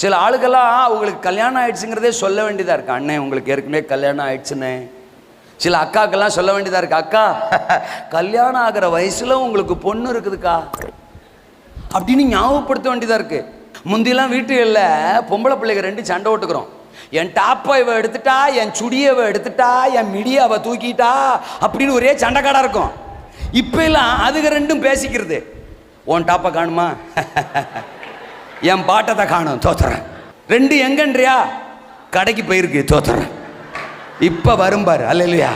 சில ஆளுக்கெல்லாம் உங்களுக்கு கல்யாணம் ஆயிடுச்சுங்கிறதே சொல்ல வேண்டியதாக இருக்கு. அண்ணன் உங்களுக்கு ஏற்கனவே கல்யாணம் ஆயிடுச்சுன்னு. சில அக்காக்கெல்லாம் சொல்ல வேண்டியதாக இருக்கு, அக்கா கல்யாணம் ஆகிற வயசுல உங்களுக்கு பொண்ணு இருக்குதுக்கா அப்படின்னு ஞாபகப்படுத்த வேண்டியதாக இருக்கு. முந்திலாம் வீட்டுகளில் பொம்பளை பிள்ளைங்க 2 சண்டை ஓட்டுக்கிறோம். என் டாப்பை இவ எடுத்துட்டா, என் சுடியவை எடுத்துட்டா, என் மிடியாவை தூக்கிட்டா அப்படின்னு ஒரே சண்டைக்காடாக இருக்கும். இப்போ எல்லாம் அதுக்கு 2 பேசிக்கிறது. உன் டாப்பை காணுமா, என் பாட்டத்தை காணும், தோத்துறேன். 2 எங்கன்றியா, கடைக்கு போயிருக்கு, தோத்துறேன். இப்போ வரும்பாரு. அல்லையா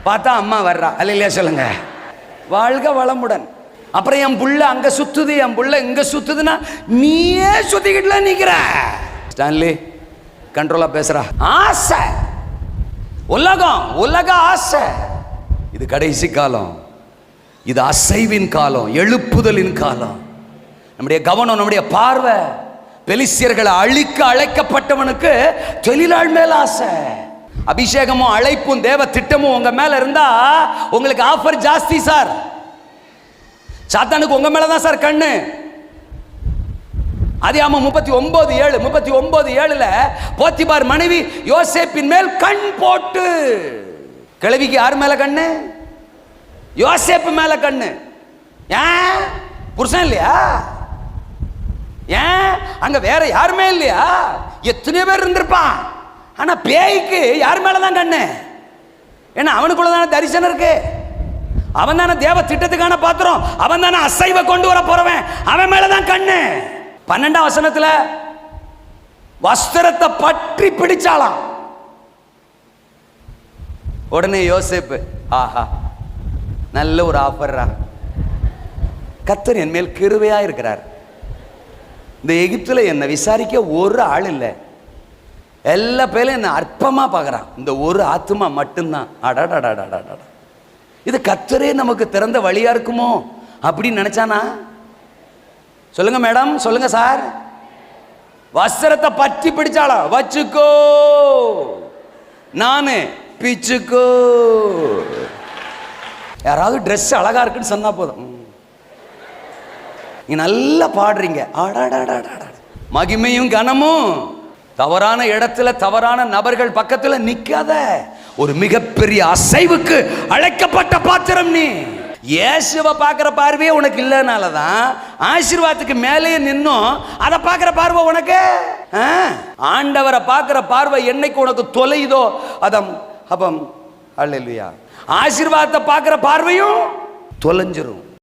பார்த்தா அம்மா வர்றா. அல்லையா சொல்லுங்க. வாழ்க வளமுடன். அப்புறம் என் புள்ள அங்க சுத்துது, என் புள்ள இங்க சுத்துதுன்னா நீயே சுத்திக்கிட்டுல நிக்கிற. ஸ்டான்லி கண்ட்ரோலா பேசுறா. ஆசை, உலகம், உலக ஆசை. இது கடைசி காலம். இது அசைவின் காலம், எழுப்புதலின் காலம். நம்முடைய கவனம், நம்முடைய பார்வை பெலிஸ்தியர்களை அழிக்க அழைக்கப்பட்டவனுக்கு தொழிலாள் மேல ஆசை. அபிஷேகமும் அழைப்பும் தேவ திட்டமும் உங்க மேல இருந்தா உங்களுக்கு ஆஃபர் ஜாஸ்தி சார். சாத்தானுக்கு உங்க மேலதான் சார் கண்ணு. ஆதியாகமம் 39:7 போத்திபார் மனைவி யோசேப்பின் மேல் கண் போட்டு. கிழவிக்கு யார் மேல கண்ணு? யோசேப்பு மேல கண்ணு. ஏன் புருஷன் இல்லையா? ஏன் அங்க வேற யாருமே இல்லையா? எத்தனை பேர் இருந்திருப்பான். ஆனா பேய்க்கு யார் மேலதான் கண்ணு? ஏன்னா அவனுக்குள்ளதான தரிசனம் இருக்கு. அவன் தானே தேவ திட்டத்துக்கான பாத்திரம். அவன் தானே அசைவ கொண்டு வர போறவன். அவன் மேலதான் கண்ணு. 12ஆம் வசனத்துல வஸ்திரத்தை பற்றி பிடிச்சாலாம். உடனே யோசேப்பு, ஆஹா நல்ல ஒரு ஆஃபர்ரா, கர்த்தர் என் மேல் கிருபையா இருக்கிறார். இந்த எகிப்துல என்னை விசாரிக்க ஒரு ஆள் இல்லை. எல்லா பேரும் என்ன அற்பமா பார்க்கறான். இந்த ஒரு ஆத்மா மட்டும்தான். அடடடடடடட, இது கர்த்தரே நமக்கு திறந்த வழியா இருக்குமோ அப்படின்னு நினைச்சானா? சொல்லுங்க மேடம், சொல்லுங்க சார். வஸ்திரத்தை பற்றி பிடிச்சாளா. வச்சுக்கோ, நானு பிச்சுக்கோ. யாராவது ட்ரெஸ் அழகா இருக்குன்னு சொன்னா போதும், நீ நல்லா பாடுறீங்க. மகிமையும் கனமும் தவறான இடத்துல தவறான நபர்கள் பக்கத்துல நிக்காத. ஒரு மிகப்பெரிய அசைவுக்கு அழைக்கப்பட்ட பாத்திரம் நீ. இயேசுவை பார்க்கிற பார்வையே உனக்கு இல்லைனாலதான் ஆசீர்வாதத்துக்கு மேலேயே நின்னும் அதை பார்க்கிற பார்வை உனக்கு. ஆண்டவரை பார்க்கிற பார்வை என்னைக்கு உனக்கு தொலையுதோ அப்பம் அல்லேலூயா, ஆசீர்வாதத்தை பார்க்கிற பார்வையும் தொலைஞ்சிரும்.